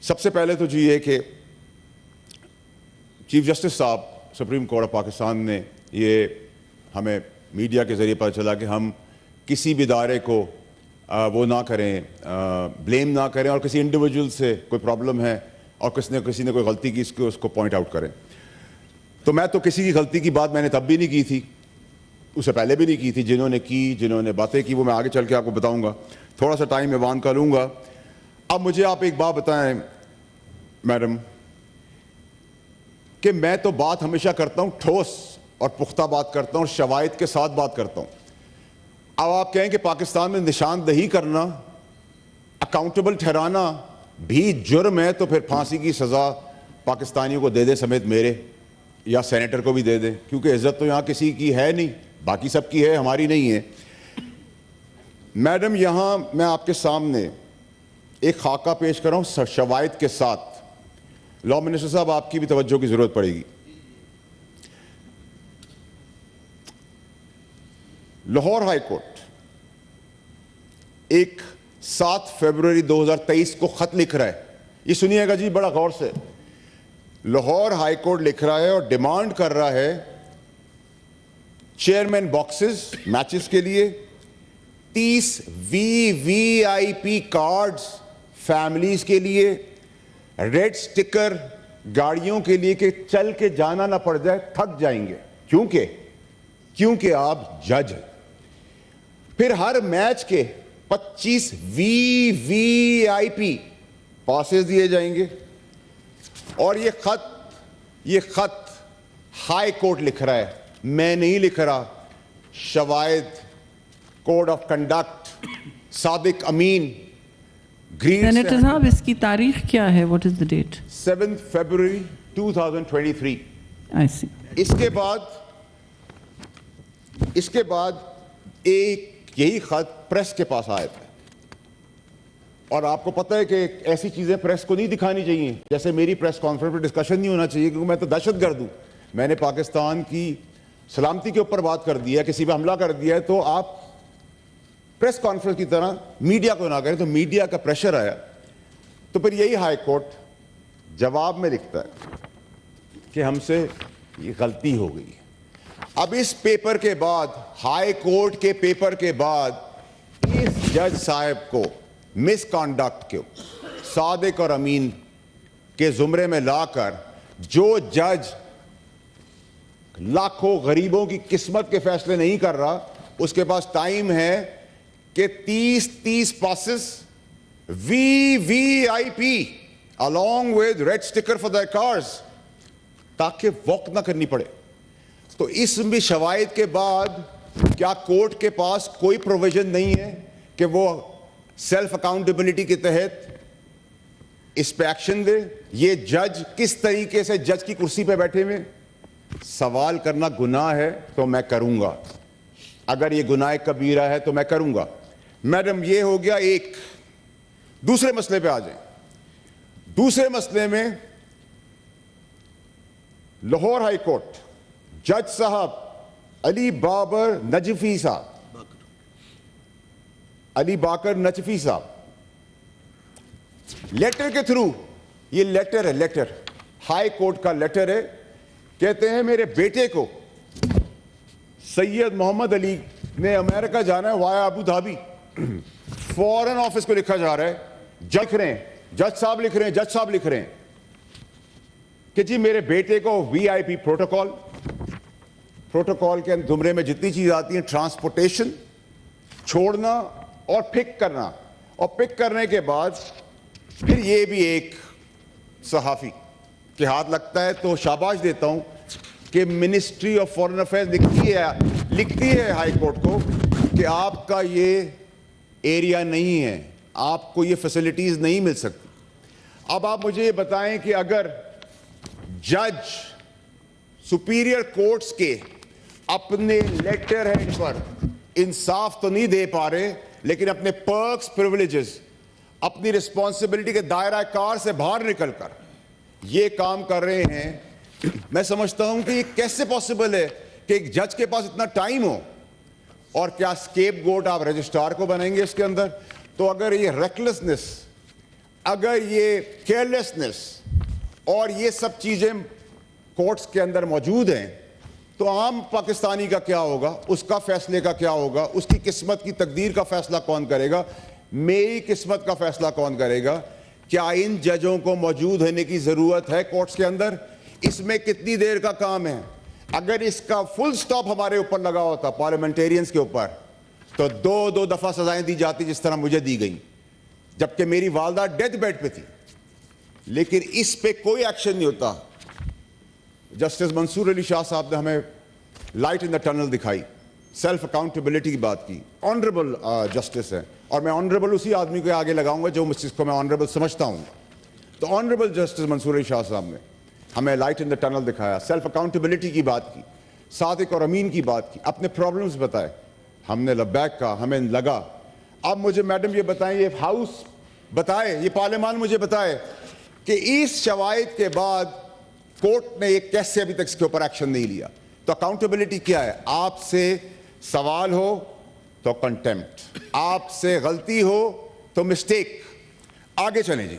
سب سے پہلے تو جی یہ کہ چیف جسٹس صاحب سپریم کورٹ آف پاکستان نے یہ ہمیں میڈیا کے ذریعے پتہ چلا کہ ہم کسی بھی ادارے کو وہ نہ کریں، بلیم نہ کریں، اور کسی انڈیویجول سے کوئی پرابلم ہے اور کسی نے کوئی غلطی کی اس کو پوائنٹ آؤٹ کریں. تو میں تو کسی کی غلطی کی بات میں نے تب بھی نہیں کی تھی، اس سے پہلے بھی نہیں کی تھی. جنہوں نے باتیں کی وہ میں آگے چل کے آپ کو بتاؤں گا. تھوڑا سا ٹائم ایوان کا لوں گا. اب مجھے آپ ایک بات بتائیں میڈم کہ میں تو بات ہمیشہ کرتا ہوں ٹھوس اور پختہ بات کرتا ہوں اور شواہد کے ساتھ بات کرتا ہوں. اب آپ کہیں کہ پاکستان میں نشاندہی کرنا، اکاؤنٹیبل ٹھہرانا بھی جرم ہے تو پھر پھانسی کی سزا پاکستانیوں کو دے دیں سمیت میرے، یا سینیٹر کو بھی دے دیں، کیونکہ عزت تو یہاں کسی کی ہے نہیں، باقی سب کی ہے، ہماری نہیں ہے. میڈم یہاں میں آپ کے سامنے ایک خاکہ پیش کر رہا ہوں شواہد کے ساتھ. لا منسٹر صاحب آپ کی بھی توجہ کی ضرورت پڑے گی. لاہور ہائی کورٹ ایک 7 فروری 2023 کو خط لکھ رہا ہے. یہ سنیے گا جی بڑا غور سے. لاہور ہائی کورٹ لکھ رہا ہے اور ڈیمانڈ کر رہا ہے چیئرمین باکسز میچز کے لیے 30 VIP کارڈز فیملیز کے لیے، ریڈ سٹکر گاڑیوں کے لیے کہ چل کے جانا نہ پڑ جائے، تھک جائیں گے کیونکہ آپ جج ہیں. پھر ہر میچ کے 25 VIP پاسز دیے جائیں گے. اور یہ خط ہائی کورٹ لکھ رہا ہے، میں نہیں لکھ رہا. شواہد، کوڈ آف کنڈکٹ، صادق امین، سینیٹر صاحب اس کی تاریخ کیا ہے؟ What is the date? 7 فروری 2023. اس کے بعد ایک یہی خط پریس کے پاس آیا تھا. اور آپ کو پتہ ہے کہ ایسی چیزیں پریس کو نہیں دکھانی چاہیے. جیسے میری پریس کانفرنس پہ ڈسکشن نہیں ہونا چاہیے کیونکہ میں تو دہشت گرد ہوں. میں نے پاکستان کی سلامتی کے اوپر بات کر دی ہے، کسی پہ حملہ کر دیا ہے، تو آپ پریس کانفرنس کی طرح میڈیا کو نہ کریں. تو میڈیا کا پریشر آیا تو پھر یہی ہائی کورٹ جواب میں لکھتا ہے کہ ہم سے یہ غلطی ہو گئی. اب اس پیپر کے بعد، ہائی کورٹ کے پیپر کے بعد، اس جج صاحب کو مس کانڈکٹ کو صادق اور امین کے زمرے میں لا کر جو جج لاکھوں غریبوں کی قسمت کے فیصلے نہیں کر رہا، اس کے پاس ٹائم ہے کہ 30 passes VIP along with red sticker for their cars تاکہ واک نہ کرنی پڑے. تو اس میں شواہد کے بعد کیا کورٹ کے پاس کوئی پروویژن نہیں ہے کہ وہ سیلف اکاؤنٹیبلٹی کے تحت اس پہ ایکشن دے؟ یہ جج کس طریقے سے جج کی کرسی پہ بیٹھے ہوئے؟ سوال کرنا گناہ ہے تو میں کروں گا، اگر یہ گناہ کبیرہ ہے تو میں کروں گا. میڈم یہ ہو گیا ایک. دوسرے مسئلے پہ آ جائیں. دوسرے مسئلے میں لاہور ہائی کورٹ جج صاحب علی باکر نجفی صاحب لیٹر کے تھرو، یہ لیٹر ہائی کورٹ کا لیٹر ہے، کہتے ہیں میرے بیٹے کو سید محمد علی نے امریکہ جانا ہے وایا ابو دھابی. فورن آفس کو لکھا جا رہا ہے، جج صاحب لکھ رہے ہیں کہ جی میرے بیٹے کو VIP پروٹوکول کے زمرے میں جتنی چیز آتی ہیں، ٹرانسپورٹیشن، چھوڑنا اور پک کرنا، اور پک کرنے کے بعد پھر یہ بھی ایک صحافی کے ہاتھ لگتا ہے. تو شاباش دیتا ہوں کہ منسٹری آف فارن افیئرز لکھتی ہے ہائی کورٹ کو کہ آپ کا یہ ایریا نہیں ہے، آپ کو یہ فیسلٹیز نہیں مل سکتی. اب آپ مجھے یہ بتائیں کہ اگر جج سپیریئر کورٹس کے اپنے لیٹر ہیڈ پر انصاف تو نہیں دے پا رہے، لیکن اپنے پرکس، پریولیجز، اپنی رسپانسبلٹی کے دائرہ کار سے باہر نکل کر یہ کام کر رہے ہیں، میں سمجھتا ہوں کہ یہ کیسے پاسبل ہے کہ ایک جج کے پاس اتنا ٹائم ہو. اور کیا اسکیپ گوٹ آپ رجسٹرار کو بنائیں گے اس کے اندر؟ تو اگر یہ ریکلیسنس اگر یہ کیئرلیسنس اور یہ سب چیزیں کورٹس کے اندر موجود ہیں تو عام پاکستانی کا کیا ہوگا, اس کا فیصلے کا کیا ہوگا, اس کی قسمت کی تقدیر کا فیصلہ کون کرے گا, میری قسمت کا فیصلہ کون کرے گا؟ کیا ان ججوں کو موجود ہونے کی ضرورت ہے کورٹس کے اندر؟ اس میں کتنی دیر کا کام ہے؟ اگر اس کا فل سٹاپ ہمارے اوپر لگا ہوتا پارلیمنٹیرینز کے اوپر تو دو دفعہ سزائیں دی جاتی جس طرح مجھے دی گئیں, جبکہ میری والدہ ڈیتھ بیڈ پہ تھی. لیکن اس پہ کوئی ایکشن نہیں ہوتا. جسٹس منصور علی شاہ صاحب نے ہمیں لائٹ ان دا ٹنل دکھائی, سیلف اکاؤنٹیبلٹی کی بات کی. آنریبل جسٹس ہے, اور میں آنریبل اسی آدمی کو آگے لگاؤں گا جو اس کو میں آنریبل سمجھتا ہوں. تو آنریبل جسٹس منصور علی شاہ صاحب نے ہمیں لائٹ ان دا ٹنل دکھایا, سیلف اکاؤنٹیبلٹی کی بات کی, صادق اور امین کی بات کی, اپنے پرابلمز بتائے, ہم نے لبیک کہا, ہمیں لگا. اب مجھے میڈم یہ بتائیں, یہ ہاؤس بتائے, یہ پارلیمان مجھے بتائے کہ اس شواہد کے بعد کورٹ نے ایک کیسے ابھی تک اس کے اوپر ایکشن نہیں لیا. تو اکاؤنٹیبلٹی کیا ہے؟ آپ سے سوال ہو تو کنٹیمپٹ, آپ سے غلطی ہو تو مسٹیک. آگے چلیں جی.